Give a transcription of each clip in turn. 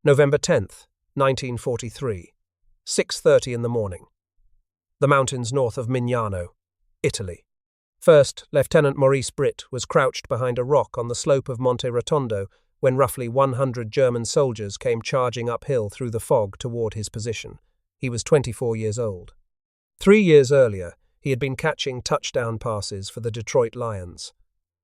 November 10th, 1943, 6:30 in the morning. The mountains north of Mignano, Italy. First, Lieutenant Maurice Britt was crouched behind a rock on the slope of Monte Rotondo when roughly 100 German soldiers came charging uphill through the fog toward his position. He was 24 years old. 3 years earlier, he had been catching touchdown passes for the Detroit Lions.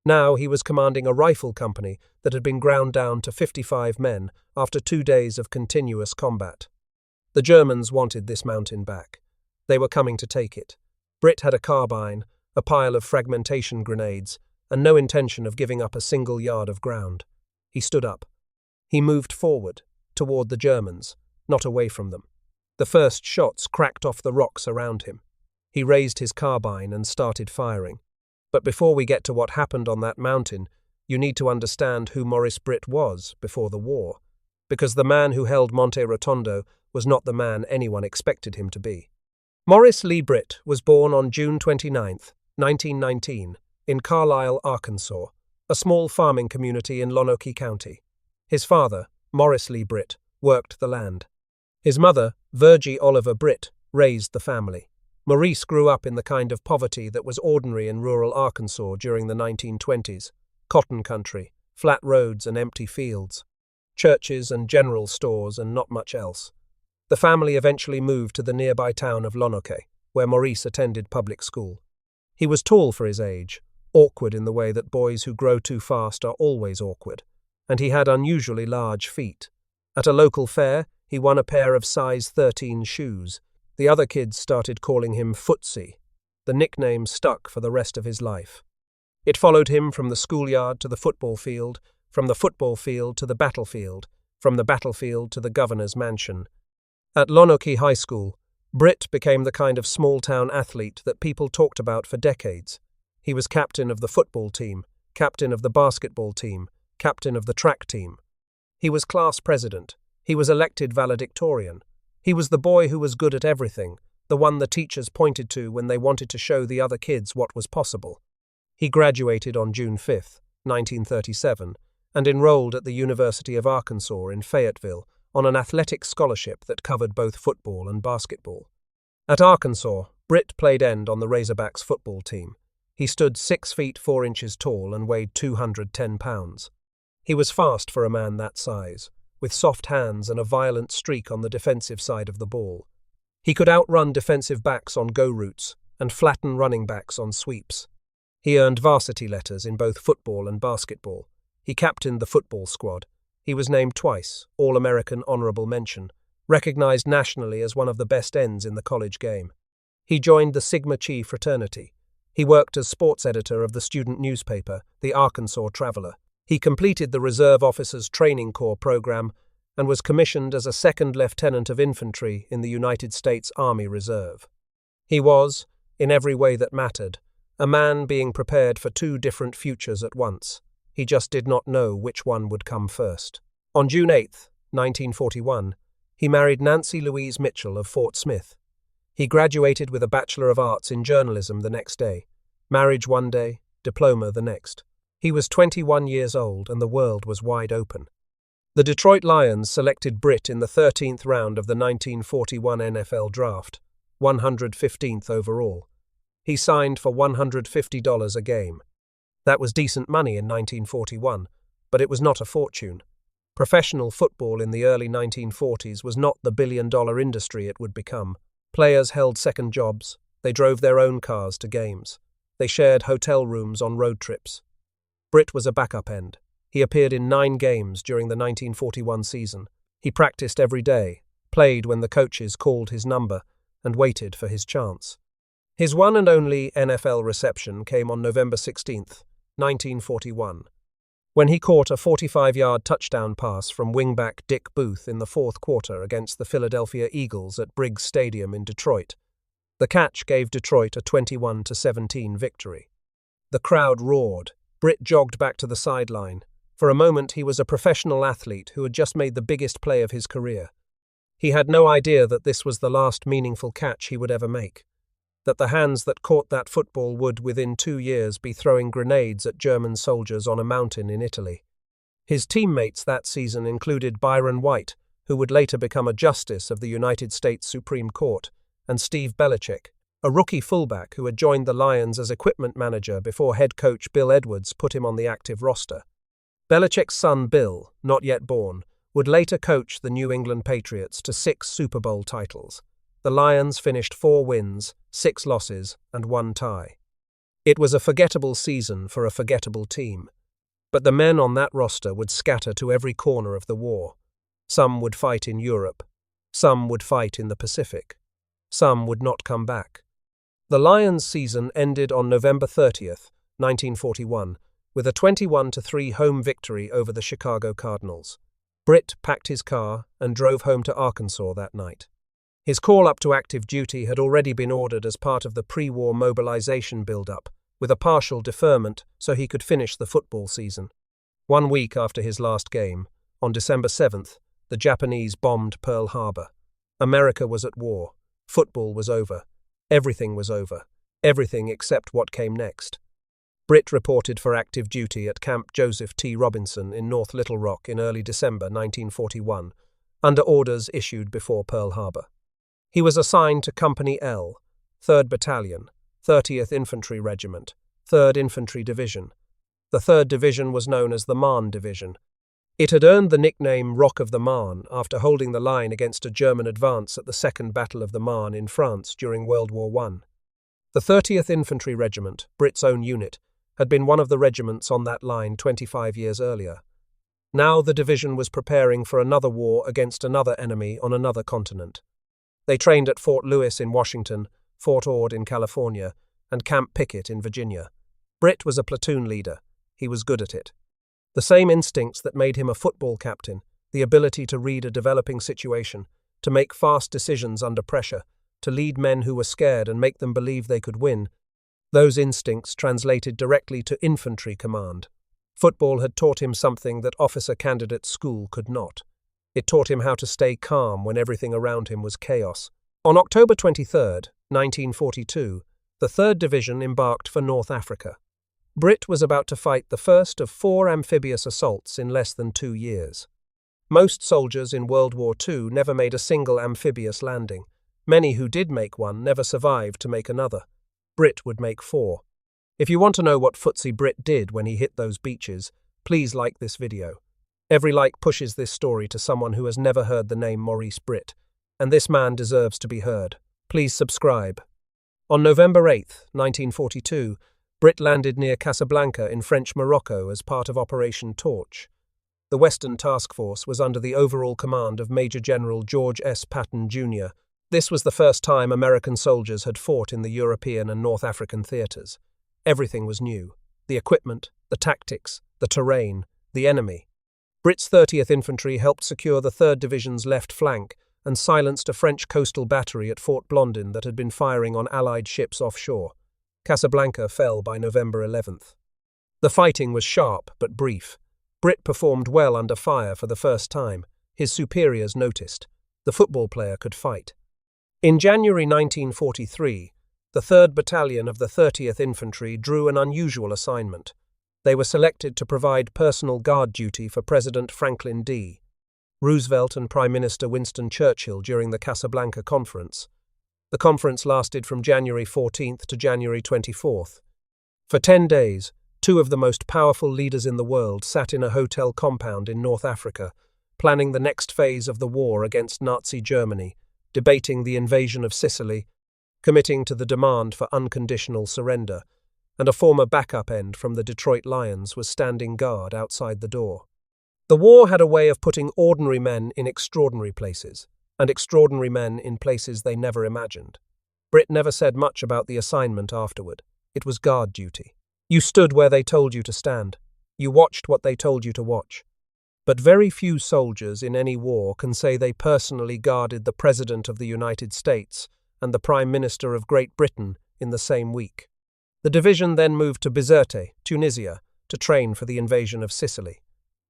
Now he was commanding a rifle company that had been ground down to 55 men after 2 days of continuous combat. The Germans wanted this mountain back. They were coming to take it. Britt had a carbine, a pile of fragmentation grenades, and no intention of giving up a single yard of ground. He stood up. He moved forward, toward the Germans, not away from them. The first shots cracked off the rocks around him. He raised his carbine and started firing. But before we get to what happened on that mountain, you need to understand who Maurice Britt was before the war, because the man who held Monte Rotondo was not the man anyone expected him to be. Maurice Lee Britt was born on June 29, 1919, in Carlisle, Arkansas, a small farming community in Lonoke County. His father, Maurice Lee Britt, worked the land. His mother, Virgie Oliver Britt, raised the family. Maurice grew up in the kind of poverty that was ordinary in rural Arkansas during the 1920s. Cotton country, flat roads and empty fields, churches and general stores and not much else. The family eventually moved to the nearby town of Lonoke, where Maurice attended public school. He was tall for his age, awkward in the way that boys who grow too fast are always awkward, and he had unusually large feet. At a local fair, he won a pair of size 13 shoes. The other kids started calling him Footsie. The nickname stuck for the rest of his life. It followed him from the schoolyard to the football field, from the football field to the battlefield, from the battlefield to the governor's mansion. At Lonoke High School, Britt became the kind of small-town athlete that people talked about for decades. He was captain of the football team, captain of the basketball team, captain of the track team. He was class president. He was elected valedictorian. He was the boy who was good at everything, the one the teachers pointed to when they wanted to show the other kids what was possible. He graduated on June 5, 1937, and enrolled at the University of Arkansas in Fayetteville on an athletic scholarship that covered both football and basketball. At Arkansas, Britt played end on the Razorbacks football team. He stood 6 feet 4 inches tall and weighed 210 pounds. He was fast for a man that size, with soft hands and a violent streak on the defensive side of the ball. He could outrun defensive backs on go routes and flatten running backs on sweeps. He earned varsity letters in both football and basketball. He captained the football squad. He was named twice, All-American Honorable Mention, recognized nationally as one of the best ends in the college game. He joined the Sigma Chi fraternity. He worked as sports editor of the student newspaper, the Arkansas Traveler. He completed the Reserve Officers Training Corps program and was commissioned as a second lieutenant of infantry in the United States Army Reserve. He was, in every way that mattered, a man being prepared for 2 different futures at once. He just did not know which one would come first. On June 8, 1941, he married Nancy Louise Mitchell of Fort Smith. He graduated with a Bachelor of Arts in Journalism the next day. Marriage one day, diploma the next. He was 21 years old and the world was wide open. The Detroit Lions selected Britt in the 13th round of the 1941 NFL Draft, 115th overall. He signed for $150 a game. That was decent money in 1941, but it was not a fortune. Professional football in the early 1940s was not the billion-dollar industry it would become. Players held second jobs. They drove their own cars to games. They shared hotel rooms on road trips. Britt was a backup end. He appeared in 9 games during the 1941 season. He practiced every day, played when the coaches called his number, and waited for his chance. His one and only NFL reception came on November 16, 1941, when he caught a 45-yard touchdown pass from wingback Dick Booth in the 4th quarter against the Philadelphia Eagles at Briggs Stadium in Detroit. The catch gave Detroit a 21-17 victory. The crowd roared. Britt jogged back to the sideline. For a moment, he was a professional athlete who had just made the biggest play of his career. He had no idea that this was the last meaningful catch he would ever make, that the hands that caught that football would, within 2 years, be throwing grenades at German soldiers on a mountain in Italy. His teammates that season included Byron White, who would later become a justice of the United States Supreme Court, and Steve Belichick, a rookie fullback who had joined the Lions as equipment manager before head coach Bill Edwards put him on the active roster. Belichick's son Bill, not yet born, would later coach the New England Patriots to 6 Super Bowl titles. The Lions finished 4 wins, 6 losses, and 1 tie. It was a forgettable season for a forgettable team. But the men on that roster would scatter to every corner of the war. Some would fight in Europe. Some would fight in the Pacific. Some would not come back. The Lions' season ended on November 30th, 1941, with a 21-3 home victory over the Chicago Cardinals. Britt packed his car and drove home to Arkansas that night. His call-up to active duty had already been ordered as part of the pre-war mobilization build-up, with a partial deferment so he could finish the football season. 1 week after his last game, on December 7th, the Japanese bombed Pearl Harbor. America was at war. Football was over. Everything was over. Everything except what came next. Britt reported for active duty at Camp Joseph T. Robinson in North Little Rock in early December 1941, under orders issued before Pearl Harbor. He was assigned to Company L, 3rd Battalion, 30th Infantry Regiment, 3rd Infantry Division. The 3rd Division was known as the Marne Division. It had earned the nickname Rock of the Marne after holding the line against a German advance at the Second Battle of the Marne in France during World War I. The 30th Infantry Regiment, Britt's own unit, had been one of the regiments on that line 25 years earlier. Now the division was preparing for another war against another enemy on another continent. They trained at Fort Lewis in Washington, Fort Ord in California, and Camp Pickett in Virginia. Britt was a platoon leader. He was good at it. The same instincts that made him a football captain, the ability to read a developing situation, to make fast decisions under pressure, to lead men who were scared and make them believe they could win, those instincts translated directly to infantry command. Football had taught him something that officer candidate school could not. It taught him how to stay calm when everything around him was chaos. On October 23, 1942, the 3rd Division embarked for North Africa. Britt was about to fight the first of 4 amphibious assaults in less than 2 years. Most soldiers in World War II never made a single amphibious landing. Many who did make one never survived to make another. Britt would make 4. If you want to know what Footsie Britt did when he hit those beaches, please like this video. Every like pushes this story to someone who has never heard the name Maurice Britt, and this man deserves to be heard. Please subscribe. On November 8, 1942, Britt landed near Casablanca in French Morocco as part of Operation Torch. The Western Task Force was under the overall command of Major General George S. Patton, Jr. This was the first time American soldiers had fought in the European and North African theaters. Everything was new. The equipment, the tactics, the terrain, the enemy. Britt's 30th Infantry helped secure the 3rd Division's left flank and silenced a French coastal battery at Fort Blondin that had been firing on Allied ships offshore. Casablanca fell by November 11th. The fighting was sharp but brief. Britt performed well under fire for the first time. His superiors noticed. The football player could fight. In January 1943, the 3rd Battalion of the 30th Infantry drew an unusual assignment. They were selected to provide personal guard duty for President Franklin D. Roosevelt and Prime Minister Winston Churchill during the Casablanca Conference. The conference lasted from January 14th to January 24th. For 10 days, 2 of the most powerful leaders in the world sat in a hotel compound in North Africa, planning the next phase of the war against Nazi Germany, debating the invasion of Sicily, committing to the demand for unconditional surrender, and a former backup end from the Detroit Lions was standing guard outside the door. The war had a way of putting ordinary men in extraordinary places, and extraordinary men in places they never imagined. Britt never said much about the assignment afterward. It was guard duty. You stood where they told you to stand. You watched what they told you to watch. But very few soldiers in any war can say they personally guarded the President of the United States and the Prime Minister of Great Britain in the same week. The division then moved to Bizerte, Tunisia, to train for the invasion of Sicily.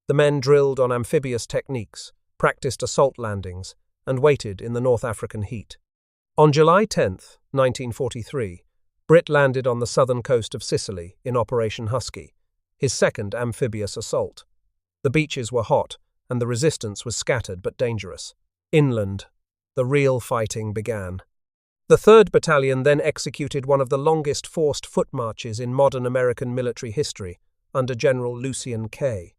The men drilled on amphibious techniques, practiced assault landings, and waited in the North African heat. On July 10, 1943, Britt landed on the southern coast of Sicily in Operation Husky, his second amphibious assault. The beaches were hot, and the resistance was scattered but dangerous. Inland, the real fighting began. The 3rd Battalion then executed one of the longest forced foot marches in modern American military history, under General Lucien K.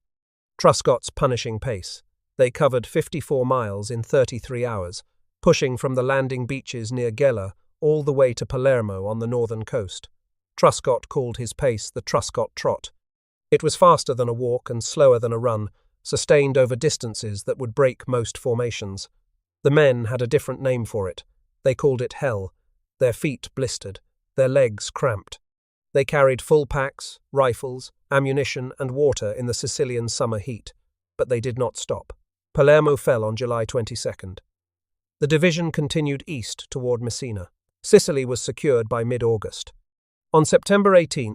Truscott's punishing pace. They covered 54 miles in 33 hours, pushing from the landing beaches near Gela all the way to Palermo on the northern coast. Truscott called his pace the Truscott Trot. It was faster than a walk and slower than a run, sustained over distances that would break most formations. The men had a different name for it. They called it hell. Their feet blistered, their legs cramped. They carried full packs, rifles, ammunition and water in the Sicilian summer heat, but they did not stop. Palermo fell on July 22nd. The division continued east toward Messina. Sicily was secured by mid-August. On September 18,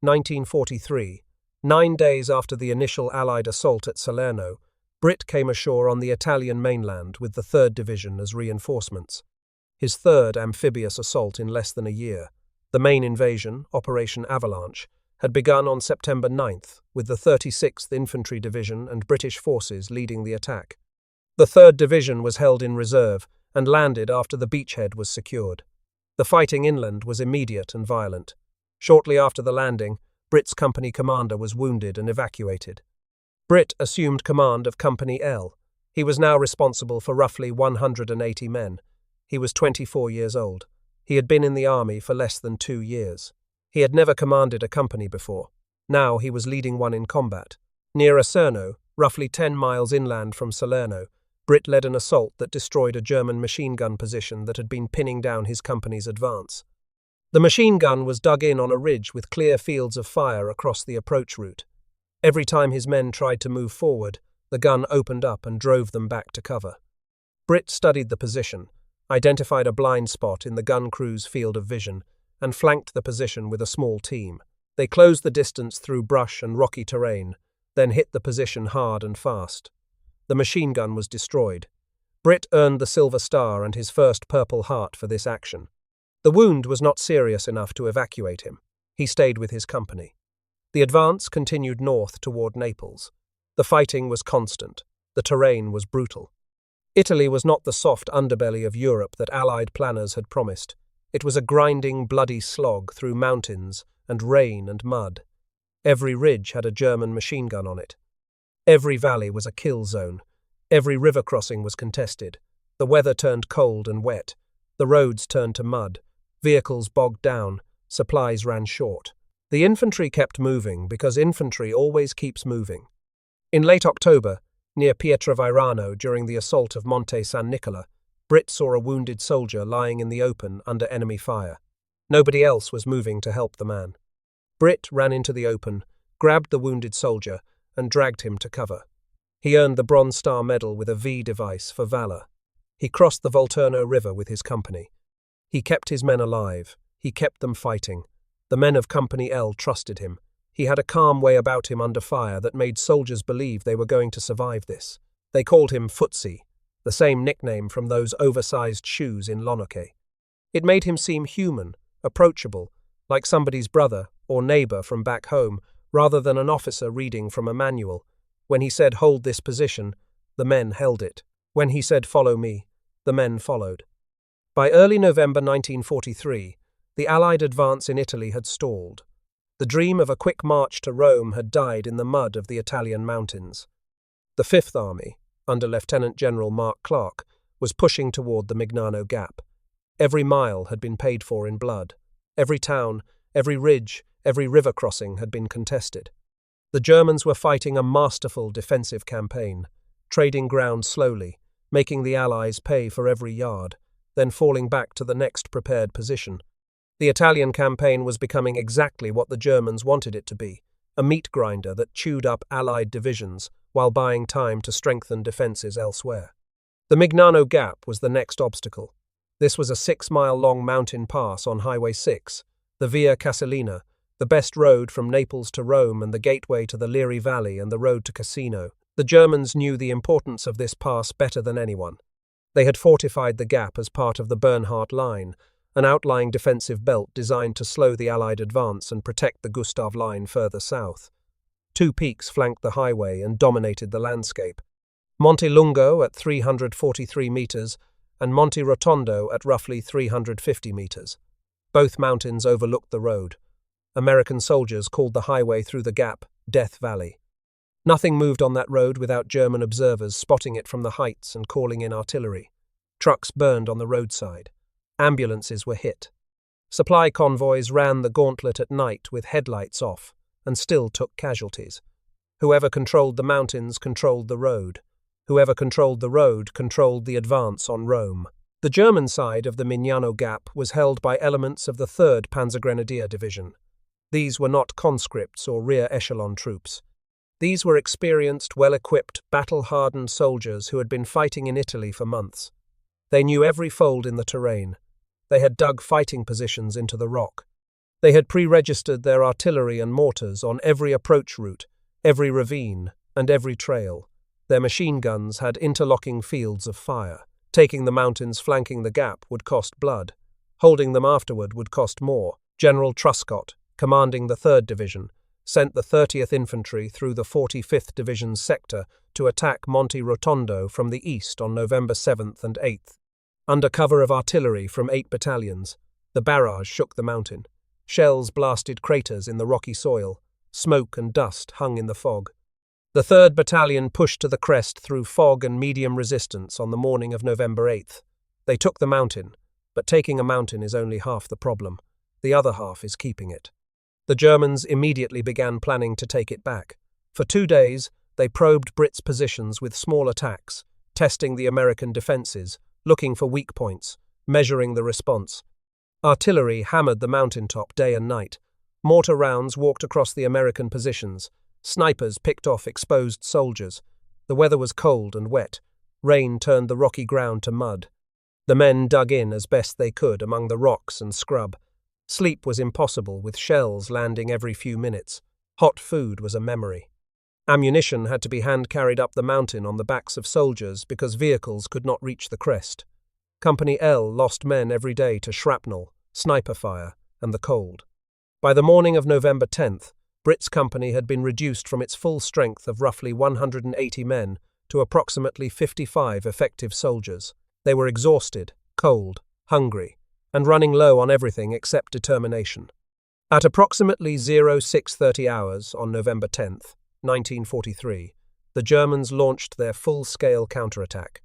1943, 9 days after the initial Allied assault at Salerno, Britt came ashore on the Italian mainland with the 3rd Division as reinforcements. His 3rd amphibious assault in less than a year. The main invasion, Operation Avalanche, had begun on September 9th, with the 36th Infantry Division and British forces leading the attack. The 3rd Division was held in reserve and landed after the beachhead was secured. The fighting inland was immediate and violent. Shortly after the landing, Britt's company commander was wounded and evacuated. Britt assumed command of Company L. He was now responsible for roughly 180 men. He was 24 years old. He had been in the army for less than 2 years. He had never commanded a company before. Now he was leading one in combat. Near Acerno, roughly 10 miles inland from Salerno, Britt led an assault that destroyed a German machine gun position that had been pinning down his company's advance. The machine gun was dug in on a ridge with clear fields of fire across the approach route. Every time his men tried to move forward, the gun opened up and drove them back to cover. Britt studied the position, identified a blind spot in the gun crew's field of vision, and flanked the position with a small team. They closed the distance through brush and rocky terrain, then hit the position hard and fast. The machine gun was destroyed. Britt earned the Silver Star and his first Purple Heart for this action. The wound was not serious enough to evacuate him. He stayed with his company. The advance continued north toward Naples. The fighting was constant. The terrain was brutal. Italy was not the soft underbelly of Europe that Allied planners had promised. It was a grinding, bloody slog through mountains and rain and mud. Every ridge had a German machine gun on it. Every valley was a kill zone. Every river crossing was contested. The weather turned cold and wet. The roads turned to mud. Vehicles bogged down. Supplies ran short. The infantry kept moving because infantry always keeps moving. In late October, near Pietravirano during the assault of Monte San Nicola, Britt saw a wounded soldier lying in the open under enemy fire. Nobody else was moving to help the man. Britt ran into the open, grabbed the wounded soldier, and dragged him to cover. He earned the Bronze Star Medal with a V device for valor. He crossed the Volturno River with his company. He kept his men alive. He kept them fighting. The men of Company L trusted him. He had a calm way about him under fire that made soldiers believe they were going to survive this. They called him Footsie, the same nickname from those oversized shoes in Lonoke. It made him seem human, approachable, like somebody's brother or neighbor from back home, rather than an officer reading from a manual. When he said, "Hold this position," the men held it. When he said, "Follow me," the men followed. By early November 1943, the Allied advance in Italy had stalled. The dream of a quick march to Rome had died in the mud of the Italian mountains. The Fifth Army, under Lieutenant General Mark Clark, was pushing toward the Mignano Gap. Every mile had been paid for in blood. Every town, every ridge, every river crossing had been contested. The Germans were fighting a masterful defensive campaign, trading ground slowly, making the Allies pay for every yard, then falling back to the next prepared position. The Italian campaign was becoming exactly what the Germans wanted it to be, a meat grinder that chewed up Allied divisions while buying time to strengthen defenses elsewhere. The Mignano Gap was the next obstacle. This was a 6-mile-long mountain pass on Highway 6, the Via Casilina, the best road from Naples to Rome and the gateway to the Liri Valley and the road to Cassino. The Germans knew the importance of this pass better than anyone. They had fortified the gap as part of the Bernhardt Line, an outlying defensive belt designed to slow the Allied advance and protect the Gustav Line further south. 2 peaks flanked the highway and dominated the landscape. Monte Lungo at 343 meters and Monte Rotondo at roughly 350 meters. Both mountains overlooked the road. American soldiers called the highway through the gap Death Valley. Nothing moved on that road without German observers spotting it from the heights and calling in artillery. Trucks burned on the roadside. Ambulances were hit. Supply convoys ran the gauntlet at night with headlights off and still took casualties. Whoever controlled the mountains controlled the road. Whoever controlled the road controlled the advance on Rome. The German side of the Mignano Gap was held by elements of the 3rd Panzergrenadier Division. These were not conscripts or rear echelon troops. These were experienced, well-equipped, battle-hardened soldiers who had been fighting in Italy for months. They knew every fold in the terrain. They had dug fighting positions into the rock. They had pre-registered their artillery and mortars on every approach route, every ravine, and every trail. Their machine guns had interlocking fields of fire. Taking the mountains flanking the gap would cost blood. Holding them afterward would cost more. General Truscott, commanding the 3rd Division, sent the 30th Infantry through the 45th Division's sector to attack Monte Rotondo from the east on November 7th and 8th. Under cover of artillery from 8 battalions, the barrage shook the mountain. Shells blasted craters in the rocky soil. Smoke and dust hung in the fog. The 3rd Battalion pushed to the crest through fog and medium resistance on the morning of November 8th. They took the mountain, but taking a mountain is only half the problem. The other half is keeping it. The Germans immediately began planning to take it back. For 2 days, they probed Britt's positions with small attacks, testing the American defenses, looking for weak points, measuring the response. Artillery hammered the mountaintop day and night. Mortar rounds walked across the American positions. Snipers picked off exposed soldiers. The weather was cold and wet. Rain turned the rocky ground to mud. The men dug in as best they could among the rocks and scrub. Sleep was impossible, with shells landing every few minutes. Hot food was a memory. Ammunition had to be hand-carried up the mountain on the backs of soldiers because vehicles could not reach the crest. Company L lost men every day to shrapnel, sniper fire, and the cold. By the morning of November 10th, Britt's company had been reduced from its full strength of roughly 180 men to approximately 55 effective soldiers. They were exhausted, cold, hungry, and running low on everything except determination. At approximately 0630 hours on November 10th, 1943, the Germans launched their full-scale counterattack.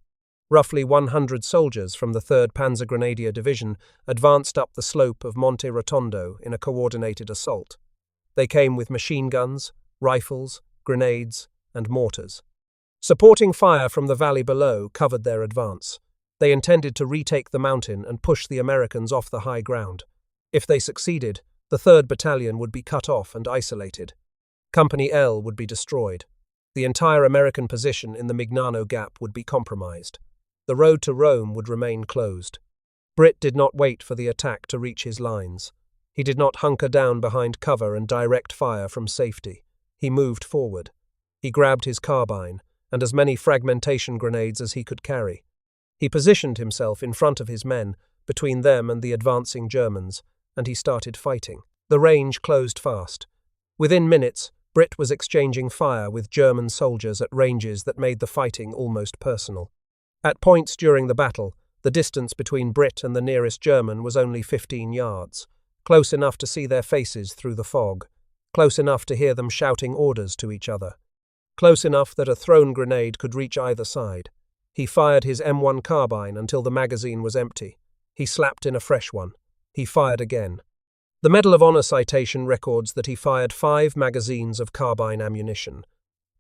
Roughly 100 soldiers from the 3rd Panzergrenadier Division advanced up the slope of Monte Rotondo in a coordinated assault. They came with machine guns, rifles, grenades, and mortars. Supporting fire from the valley below covered their advance. They intended to retake the mountain and push the Americans off the high ground. If they succeeded, the 3rd Battalion would be cut off and isolated. Company L would be destroyed. The entire American position in the Mignano Gap would be compromised. The road to Rome would remain closed. Britt did not wait for the attack to reach his lines. He did not hunker down behind cover and direct fire from safety. He moved forward. He grabbed his carbine and as many fragmentation grenades as he could carry. He positioned himself in front of his men, between them and the advancing Germans, and he started fighting. The range closed fast. Within minutes, Britt was exchanging fire with German soldiers at ranges that made the fighting almost personal. At points during the battle, the distance between Britt and the nearest German was only 15 yards. Close enough to see their faces through the fog, close enough to hear them shouting orders to each other, close enough that a thrown grenade could reach either side. He fired his M1 carbine until the magazine was empty. He slapped in a fresh one. He fired again. The Medal of Honor citation records that he fired 5 magazines of carbine ammunition.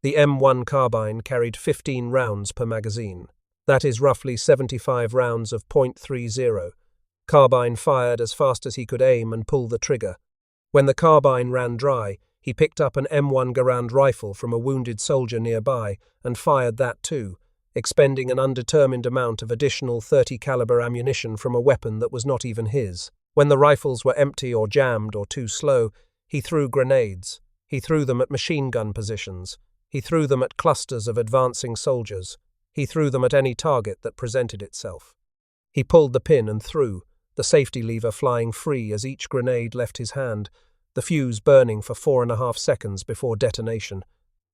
The M1 carbine carried 15 rounds per magazine. That is roughly 75 rounds of .30. Carbine fired as fast as he could aim and pull the trigger. When the carbine ran dry, he picked up an M1 Garand rifle from a wounded soldier nearby and fired that too, expending an undetermined amount of additional .30 caliber ammunition from a weapon that was not even his. When the rifles were empty or jammed or too slow, he threw grenades. He threw them at machine gun positions. He threw them at clusters of advancing soldiers. He threw them at any target that presented itself. He pulled the pin and threw, the safety lever flying free as each grenade left his hand, the fuse burning for 4.5 seconds before detonation.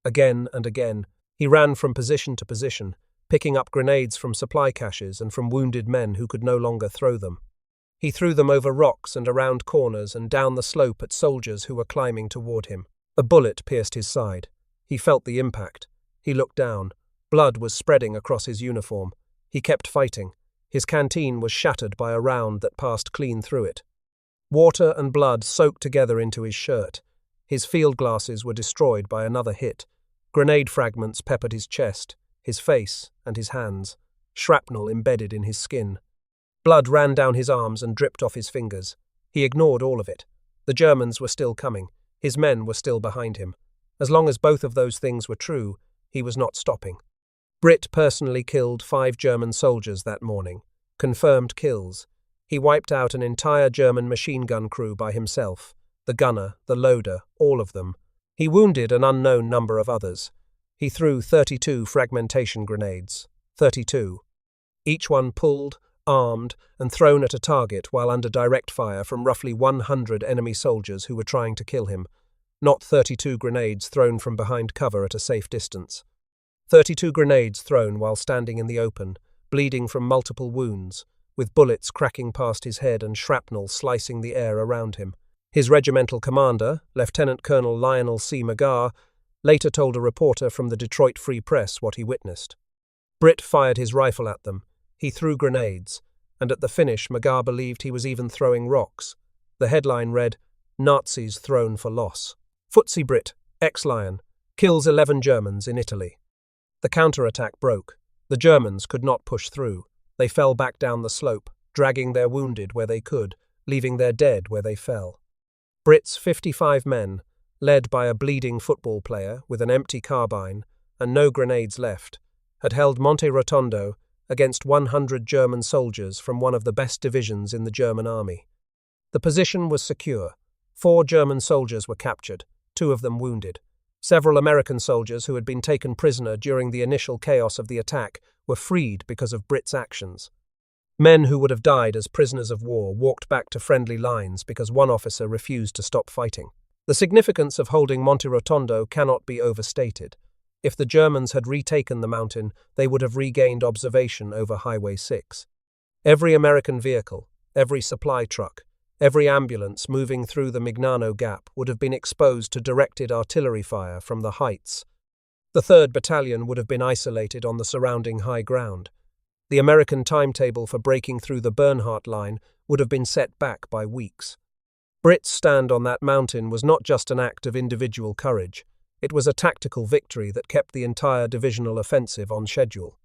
Again and again, He ran from position to position, picking up grenades from supply caches and from wounded men who could no longer throw them. He threw them over rocks and around corners and down the slope at soldiers who were climbing toward him. A bullet pierced his side. He felt the impact. He looked down. Blood was spreading across his uniform. He kept fighting. His canteen was shattered by a round that passed clean through it. Water and blood soaked together into his shirt. His field glasses were destroyed by another hit. Grenade fragments peppered his chest, his face, and his hands. Shrapnel embedded in his skin. Blood ran down his arms and dripped off his fingers. He ignored all of it. The Germans were still coming. His men were still behind him. As long as both of those things were true, he was not stopping. Britt personally killed 5 German soldiers that morning. Confirmed kills. He wiped out an entire German machine gun crew by himself. The gunner, the loader, all of them. He wounded an unknown number of others. He threw 32 fragmentation grenades. 32. Each one pulled, armed, and thrown at a target while under direct fire from roughly 100 enemy soldiers who were trying to kill him. Not 32 grenades thrown from behind cover at a safe distance. 32 grenades thrown while standing in the open, bleeding from multiple wounds, with bullets cracking past his head and shrapnel slicing the air around him. His regimental commander, Lieutenant Colonel Lionel C. Magar, later told a reporter from the Detroit Free Press what he witnessed. Britt fired his rifle at them. He threw grenades, and at the finish Magar believed he was even throwing rocks. The headline read, "Nazis thrown for loss." Footsie Britt, ex-Lion, kills 11 Germans in Italy. The counterattack broke. The Germans could not push through. They fell back down the slope, dragging their wounded where they could, leaving their dead where they fell. Britt's 55 men, led by a bleeding football player with an empty carbine and no grenades left, had held Monte Rotondo against 100 German soldiers from one of the best divisions in the German army. The position was secure. 4 German soldiers were captured, 2 of them wounded. Several American soldiers who had been taken prisoner during the initial chaos of the attack were freed because of Britt's actions. Men who would have died as prisoners of war walked back to friendly lines because one officer refused to stop fighting. The significance of holding Monte Rotondo cannot be overstated. If the Germans had retaken the mountain, they would have regained observation over Highway 6. Every American vehicle, every supply truck, every ambulance moving through the Mignano Gap would have been exposed to directed artillery fire from the heights. The 3rd Battalion would have been isolated on the surrounding high ground. The American timetable for breaking through the Bernhardt Line would have been set back by weeks. Britt's stand on that mountain was not just an act of individual courage. It was a tactical victory that kept the entire divisional offensive on schedule.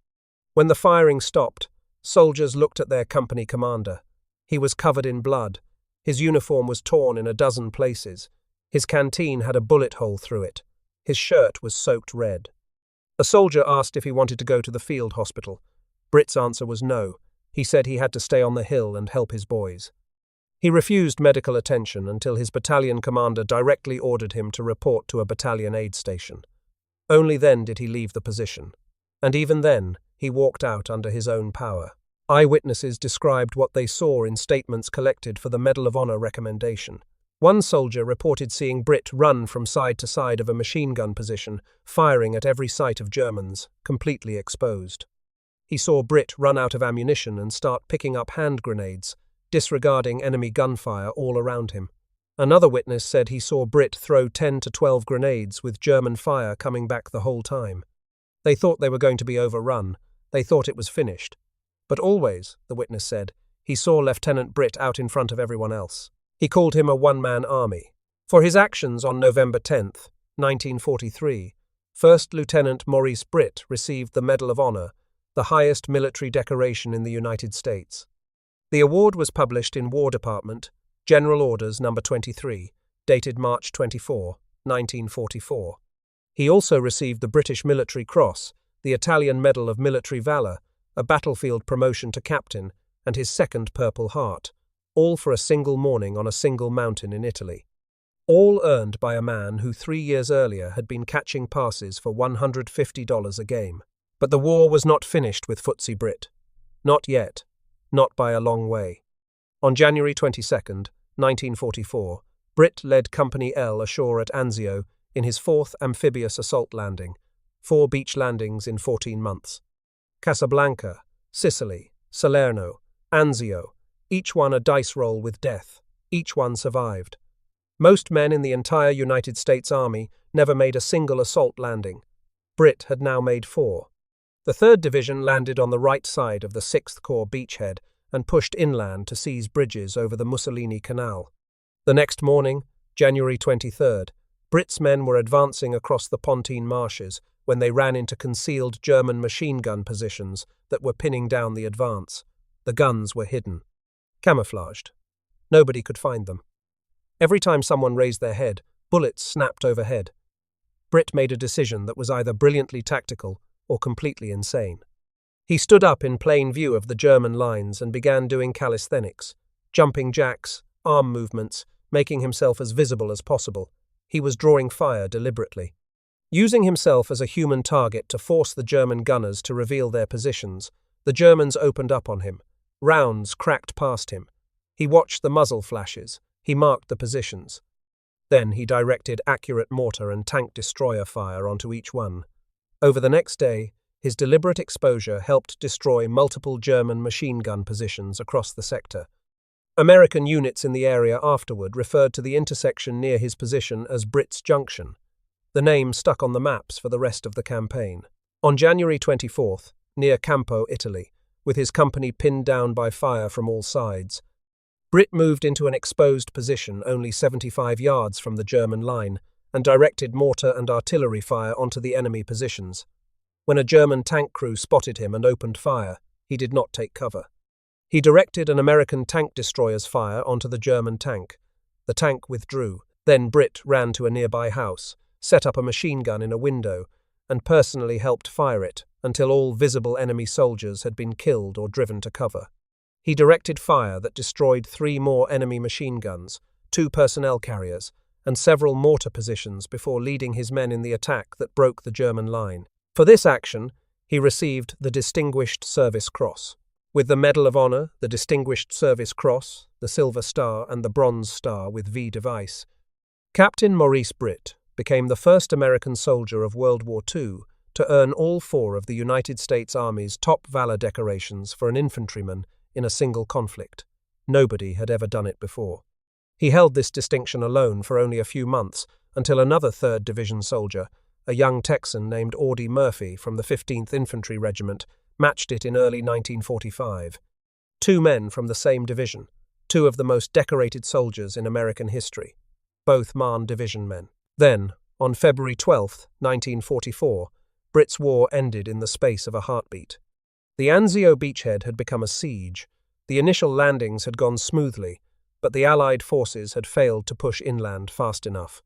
When the firing stopped, soldiers looked at their company commander. He was covered in blood. His uniform was torn in a dozen places. His canteen had a bullet hole through it. His shirt was soaked red. A soldier asked if he wanted to go to the field hospital. Britt's answer was no. He said he had to stay on the hill and help his boys. He refused medical attention until his battalion commander directly ordered him to report to a battalion aid station. Only then did he leave the position. And even then, he walked out under his own power. Eyewitnesses described what they saw in statements collected for the Medal of Honor recommendation. One soldier reported seeing Britt run from side to side of a machine gun position, firing at every sight of Germans, completely exposed. He saw Britt run out of ammunition and start picking up hand grenades, disregarding enemy gunfire all around him. Another witness said he saw Britt throw 10 to 12 grenades with German fire coming back the whole time. They thought they were going to be overrun. They thought it was finished. But always, the witness said, he saw Lieutenant Britt out in front of everyone else. He called him a one-man army. For his actions on November 10, 1943, First Lieutenant Maurice Britt received the Medal of Honor, the highest military decoration in the United States. The award was published in War Department, General Orders No. 23, dated March 24, 1944. He also received the British Military Cross, the Italian Medal of Military Valor, a battlefield promotion to captain, and his second Purple Heart, all for a single morning on a single mountain in Italy. All earned by a man who 3 years earlier had been catching passes for $150 a game. But the war was not finished with Footsie Britt. Not yet. Not by a long way. On January 22, 1944, Britt led Company L ashore at Anzio in his 4th amphibious assault landing, 4 beach landings in 14 months. Casablanca, Sicily, Salerno, Anzio, each one a dice roll with death. Each one survived. Most men in the entire United States Army never made a single assault landing. Britt had now made 4. The 3rd Division landed on the right side of the 6th Corps beachhead and pushed inland to seize bridges over the Mussolini Canal. The next morning, January 23rd, Britt's men were advancing across the Pontine marshes when they ran into concealed German machine gun positions that were pinning down the advance. The guns were hidden, camouflaged. Nobody could find them. Every time someone raised their head, bullets snapped overhead. Britt made a decision that was either brilliantly tactical or completely insane. He stood up in plain view of the German lines and began doing calisthenics, jumping jacks, arm movements, making himself as visible as possible. He was drawing fire deliberately. Using himself as a human target to force the German gunners to reveal their positions, the Germans opened up on him. Rounds cracked past him. He watched the muzzle flashes. He marked the positions. Then he directed accurate mortar and tank destroyer fire onto each one. Over the next day, his deliberate exposure helped destroy multiple German machine gun positions across the sector. American units in the area afterward referred to the intersection near his position as Britt's Junction. The name stuck on the maps for the rest of the campaign. On January 24th, near Campo, Italy, with his company pinned down by fire from all sides, Britt moved into an exposed position only 75 yards from the German line and directed mortar and artillery fire onto the enemy positions. When a German tank crew spotted him and opened fire, he did not take cover. He directed an American tank destroyer's fire onto the German tank. The tank withdrew. Then Britt ran to a nearby house, set up a machine gun in a window, and personally helped fire it until all visible enemy soldiers had been killed or driven to cover. He directed fire that destroyed 3 more enemy machine guns, 2 personnel carriers, and several mortar positions before leading his men in the attack that broke the German line. For this action, he received the Distinguished Service Cross. With the Medal of Honor, the Distinguished Service Cross, the Silver Star, and the Bronze Star with V device, Captain Maurice Britt became the first American soldier of World War II to earn all 4 of the United States Army's top valor decorations for an infantryman in a single conflict. Nobody had ever done it before. He held this distinction alone for only a few months until another 3rd Division soldier, a young Texan named Audie Murphy from the 15th Infantry Regiment, matched it in early 1945. 2 men from the same division, 2 of the most decorated soldiers in American history, both Marne Division men. Then, on February 12, 1944, Britt's war ended in the space of a heartbeat. The Anzio beachhead had become a siege. The initial landings had gone smoothly, but the Allied forces had failed to push inland fast enough.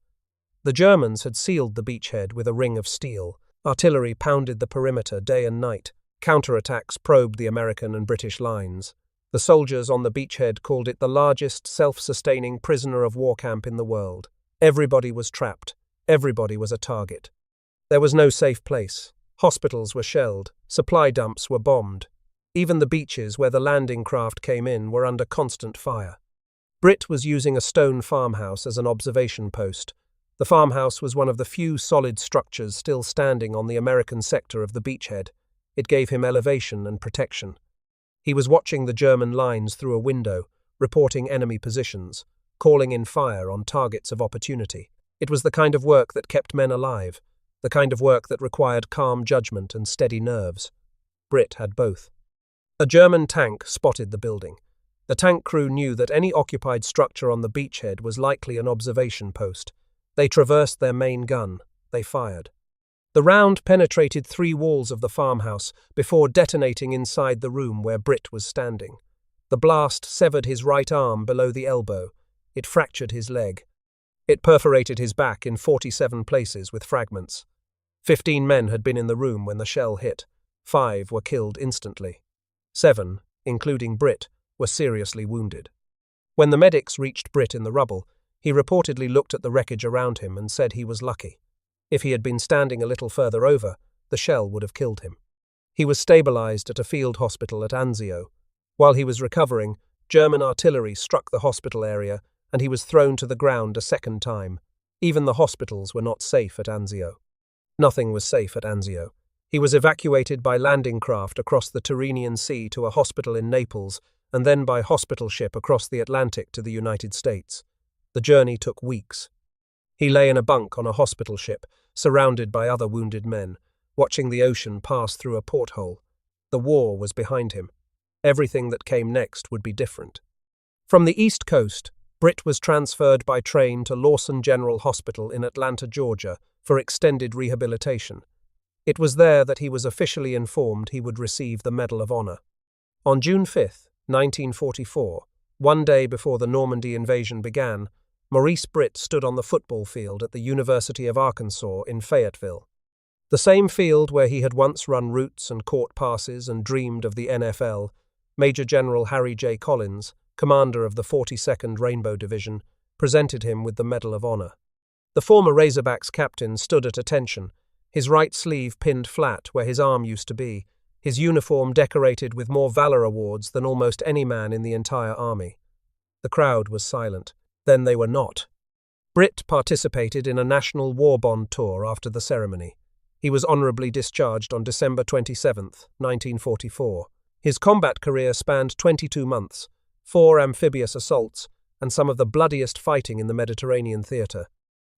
The Germans had sealed the beachhead with a ring of steel. Artillery pounded the perimeter day and night. Counterattacks probed the American and British lines. The soldiers on the beachhead called it the largest self-sustaining prisoner of war camp in the world. Everybody was trapped. Everybody was a target. There was no safe place. Hospitals were shelled. Supply dumps were bombed. Even the beaches where the landing craft came in were under constant fire. Britt was using a stone farmhouse as an observation post. The farmhouse was one of the few solid structures still standing on the American sector of the beachhead. It gave him elevation and protection. He was watching the German lines through a window, reporting enemy positions, calling in fire on targets of opportunity. It was the kind of work that kept men alive, the kind of work that required calm judgment and steady nerves. Britt had both. A German tank spotted the building. The tank crew knew that any occupied structure on the beachhead was likely an observation post. They traversed their main gun. They fired. The round penetrated 3 walls of the farmhouse before detonating inside the room where Britt was standing. The blast severed his right arm below the elbow. It fractured his leg. It perforated his back in 47 places with fragments. 15 men had been in the room when the shell hit. 5 were killed instantly. 7, including Britt, were seriously wounded. When the medics reached Britt in the rubble, he reportedly looked at the wreckage around him and said he was lucky. If he had been standing a little further over, the shell would have killed him. He was stabilized at a field hospital at Anzio. While he was recovering, German artillery struck the hospital area and he was thrown to the ground a second time. Even the hospitals were not safe at Anzio. Nothing was safe at Anzio. He was evacuated by landing craft across the Tyrrhenian Sea to a hospital in Naples, and then by hospital ship across the Atlantic to the United States. The journey took weeks. He lay in a bunk on a hospital ship, surrounded by other wounded men, watching the ocean pass through a porthole. The war was behind him. Everything that came next would be different. From the East Coast, Britt was transferred by train to Lawson General Hospital in Atlanta, Georgia, for extended rehabilitation. It was there that he was officially informed he would receive the Medal of Honor. On June 5, 1944, one day before the Normandy invasion began, Maurice Britt stood on the football field at the University of Arkansas in Fayetteville. The same field where he had once run routes and caught passes and dreamed of the NFL, Major General Harry J. Collins, commander of the 42nd Rainbow Division, presented him with the Medal of Honor. The former Razorbacks captain stood at attention, his right sleeve pinned flat where his arm used to be, his uniform decorated with more valor awards than almost any man in the entire army. The crowd was silent. Then they were not. Britt participated in a national war bond tour after the ceremony. He was honorably discharged on December 27, 1944. His combat career spanned 22 months, 4 amphibious assaults, and some of the bloodiest fighting in the Mediterranean theater.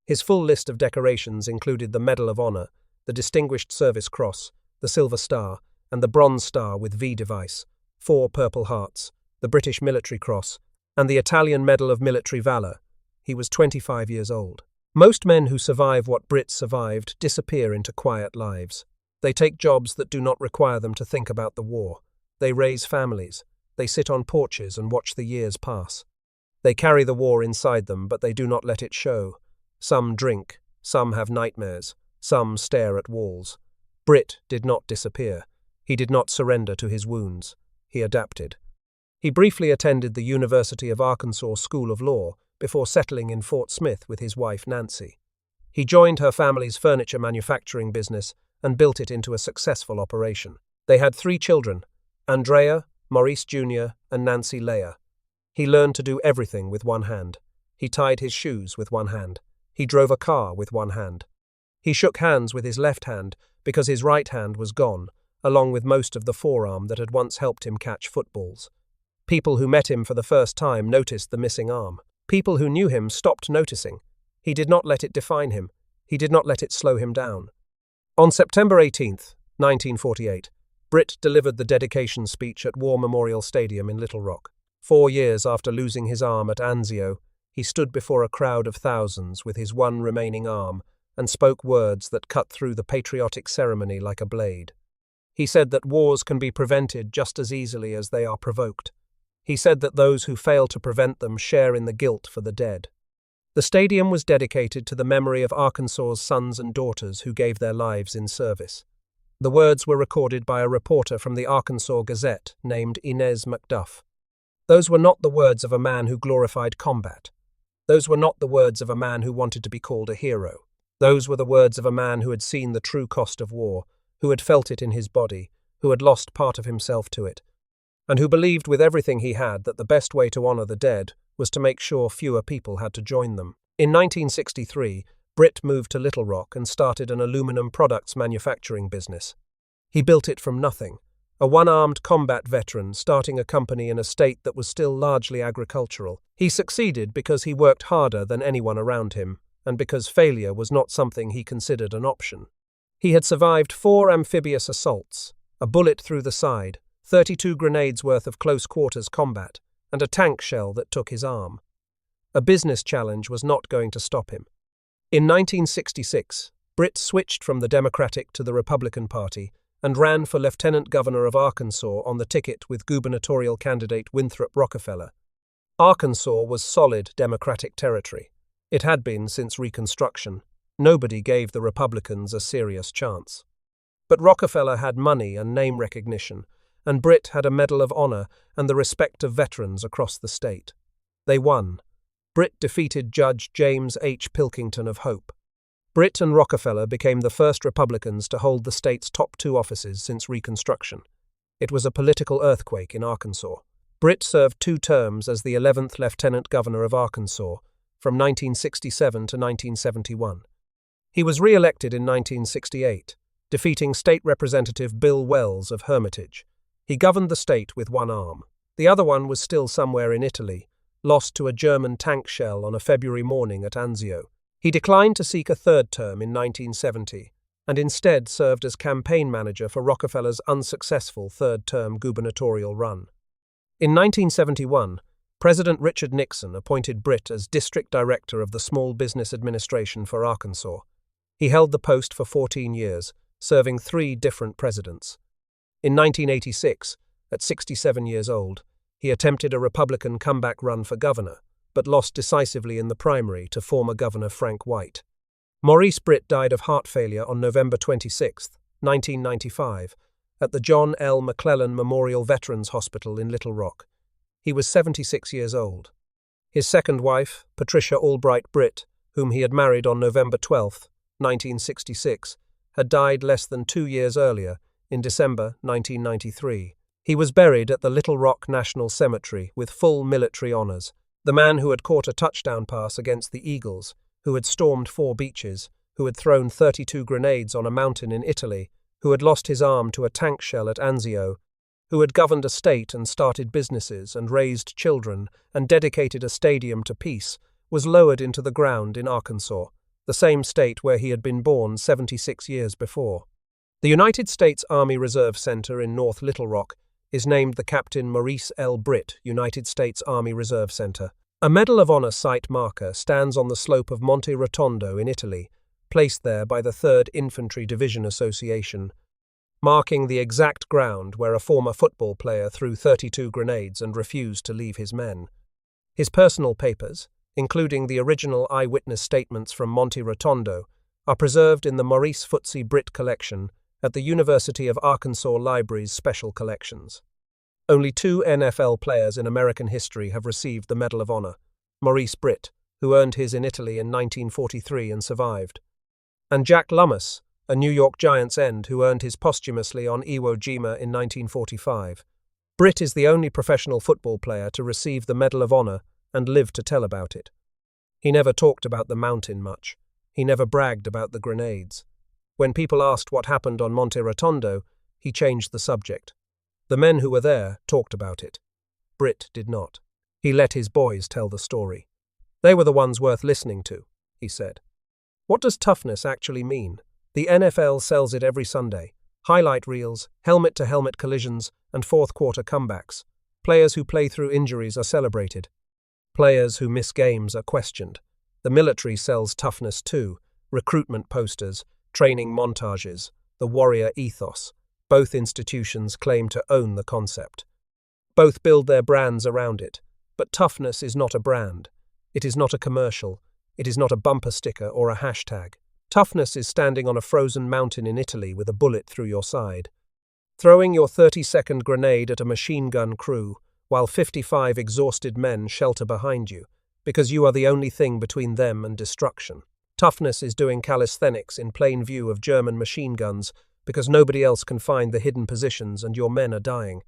His full list of decorations included the Medal of Honor, the Distinguished Service Cross, the Silver Star, and the Bronze Star with V device, 4 Purple Hearts, the British Military Cross, and the Italian Medal of Military Valor. He was 25 years old. Most men who survive what Britt survived disappear into quiet lives. They take jobs that do not require them to think about the war. They raise families. They sit on porches and watch the years pass. They carry the war inside them, but they do not let it show. Some drink, some have nightmares, some stare at walls. Britt did not disappear. He did not surrender to his wounds. He adapted. He briefly attended the University of Arkansas School of Law before settling in Fort Smith with his wife Nancy. He joined her family's furniture manufacturing business and built it into a successful operation. They had 3 children, Andrea, Maurice Jr., and Nancy Leah. He learned to do everything with one hand. He tied his shoes with one hand. He drove a car with one hand. He shook hands with his left hand because his right hand was gone, along with most of the forearm that had once helped him catch footballs. People who met him for the first time noticed the missing arm. People who knew him stopped noticing. He did not let it define him. He did not let it slow him down. On September 18, 1948, Britt delivered the dedication speech at War Memorial Stadium in Little Rock. 4 years after losing his arm at Anzio, he stood before a crowd of thousands with his one remaining arm and spoke words that cut through the patriotic ceremony like a blade. He said that wars can be prevented just as easily as they are provoked. He said that those who fail to prevent them share in the guilt for the dead. The stadium was dedicated to the memory of Arkansas's sons and daughters who gave their lives in service. The words were recorded by a reporter from the Arkansas Gazette named Inez McDuff. Those were not the words of a man who glorified combat. Those were not the words of a man who wanted to be called a hero. Those were the words of a man who had seen the true cost of war, who had felt it in his body, who had lost part of himself to it, and who believed with everything he had that the best way to honor the dead was to make sure fewer people had to join them. In 1963, Britt moved to Little Rock and started an aluminum products manufacturing business. He built it from nothing, a one-armed combat veteran starting a company in a state that was still largely agricultural. He succeeded because he worked harder than anyone around him, and because failure was not something he considered an option. He had survived 4 amphibious assaults, a bullet through the side, 32 grenades worth of close-quarters combat, and a tank shell that took his arm. A business challenge was not going to stop him. In 1966, Britt switched from the Democratic to the Republican Party and ran for Lieutenant Governor of Arkansas on the ticket with gubernatorial candidate Winthrop Rockefeller. Arkansas was solid Democratic territory. It had been since Reconstruction. Nobody gave the Republicans a serious chance. But Rockefeller had money and name recognition, and Britt had a Medal of Honor and the respect of veterans across the state. They won. Britt defeated Judge James H. Pilkington of Hope. Britt and Rockefeller became the first Republicans to hold the state's top 2 offices since Reconstruction. It was a political earthquake in Arkansas. Britt served 2 terms as the 11th Lieutenant Governor of Arkansas, from 1967 to 1971. He was re-elected in 1968, defeating State Representative Bill Wells of Hermitage. He governed the state with one arm. The other one was still somewhere in Italy, lost to a German tank shell on a February morning at Anzio. He declined to seek a third term in 1970, and instead served as campaign manager for Rockefeller's unsuccessful third-term gubernatorial run. In 1971, President Richard Nixon appointed Britt as District Director of the Small Business Administration for Arkansas. He held the post for 14 years, serving 3 different presidents. In 1986, at 67 years old, he attempted a Republican comeback run for governor, but lost decisively in the primary to former Governor Frank White. Maurice Britt died of heart failure on November 26, 1995, at the John L. McClellan Memorial Veterans Hospital in Little Rock. He was 76 years old. His second wife, Patricia Albright Britt, whom he had married on November 12, 1966, had died less than 2 years earlier, in December 1993. He was buried at the Little Rock National Cemetery with full military honors. The man who had caught a touchdown pass against the Eagles, who had stormed 4 beaches, who had thrown 32 grenades on a mountain in Italy, who had lost his arm to a tank shell at Anzio, who had governed a state and started businesses and raised children and dedicated a stadium to peace, was lowered into the ground in Arkansas, the same state where he had been born 76 years before. The United States Army Reserve Center in North Little Rock is named the Captain Maurice L. Britt United States Army Reserve Center. A Medal of Honor site marker stands on the slope of Monte Rotondo in Italy, placed there by the 3rd Infantry Division Association, marking the exact ground where a former football player threw 32 grenades and refused to leave his men. His personal papers, including the original eyewitness statements from Monte Rotondo, are preserved in the Maurice Footsie Britt collection at the University of Arkansas Library's Special Collections. Only 2 NFL players in American history have received the Medal of Honor: Maurice Britt, who earned his in Italy in 1943 and survived, and Jack Lummis, a New York Giants end who earned his posthumously on Iwo Jima in 1945. Britt is the only professional football player to receive the Medal of Honor and live to tell about it. He never talked about the mountain much. He never bragged about the grenades. When people asked what happened on Monte Rotondo, he changed the subject. The men who were there talked about it. Britt did not. He let his boys tell the story. They were the ones worth listening to, he said. What does toughness actually mean? The NFL sells it every Sunday. Highlight reels, helmet-to-helmet collisions, and fourth-quarter comebacks. Players who play through injuries are celebrated. Players who miss games are questioned. The military sells toughness too: recruitment posters, training montages, the warrior ethos. Both institutions claim to own the concept. Both build their brands around it. But toughness is not a brand. It is not a commercial. It is not a bumper sticker or a hashtag. Toughness is standing on a frozen mountain in Italy with a bullet through your side, throwing your 30-second grenade at a machine gun crew while 55 exhausted men shelter behind you, because you are the only thing between them and destruction. Toughness is doing calisthenics in plain view of German machine guns because nobody else can find the hidden positions and your men are dying.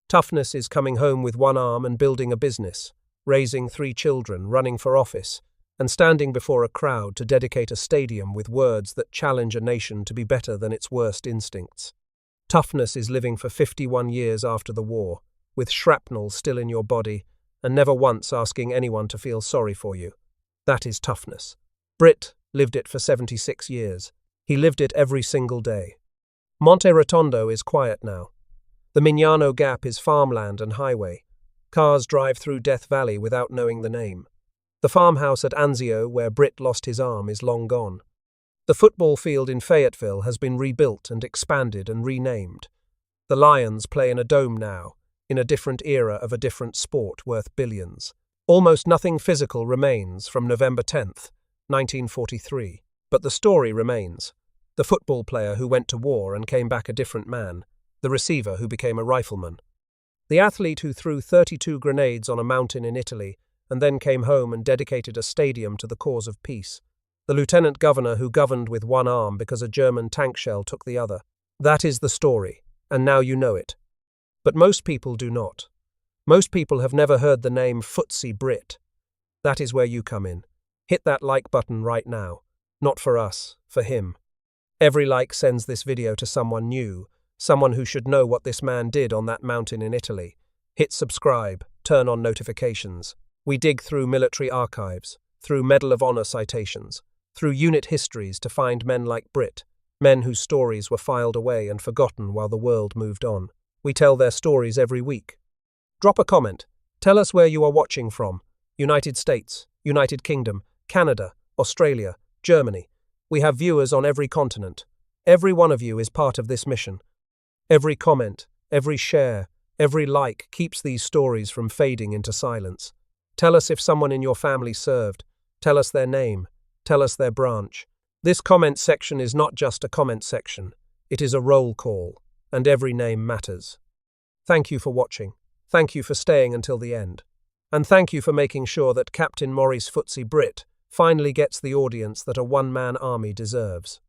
Toughness is coming home with one arm and building a business, raising 3 children, running for office, and standing before a crowd to dedicate a stadium with words that challenge a nation to be better than its worst instincts. Toughness is living for 51 years after the war, with shrapnel still in your body, and never once asking anyone to feel sorry for you. That is toughness. Britt lived it for 76 years. He lived it every single day. Monte Rotondo is quiet now. The Mignano Gap is farmland and highway. Cars drive through Death Valley without knowing the name. The farmhouse at Anzio, where Britt lost his arm, is long gone. The football field in Fayetteville has been rebuilt and expanded and renamed. The Lions play in a dome now, in a different era of a different sport worth billions. Almost nothing physical remains from November 10th, 1943, but the story remains. The football player who went to war and came back a different man. The receiver who became a rifleman. The athlete who threw 32 grenades on a mountain in Italy and then came home and dedicated a stadium to the cause of peace. The lieutenant governor who governed with one arm because a German tank shell took the other. That is the story, and now you know it. But most people do not. Most people have never heard the name Footsie Britt. That is where you come in. Hit that like button right now. Not for us, for him. Every like sends this video to someone new, someone who should know what this man did on that mountain in Italy. Hit subscribe, turn on notifications. We dig through military archives, through Medal of Honor citations, through unit histories to find men like Britt, men whose stories were filed away and forgotten while the world moved on. We tell their stories every week. Drop a comment. Tell us where you are watching from. United States, United Kingdom, Canada, Australia, Germany. We have viewers on every continent. Every one of you is part of this mission. Every comment, every share, every like keeps these stories from fading into silence. Tell us if someone in your family served. Tell us their name. Tell us their branch. This comment section is not just a comment section. It is a roll call, and every name matters. Thank you for watching. Thank you for staying until the end. And thank you for making sure that Captain Maurice Footsie Britt finally gets the audience that a one-man army deserves.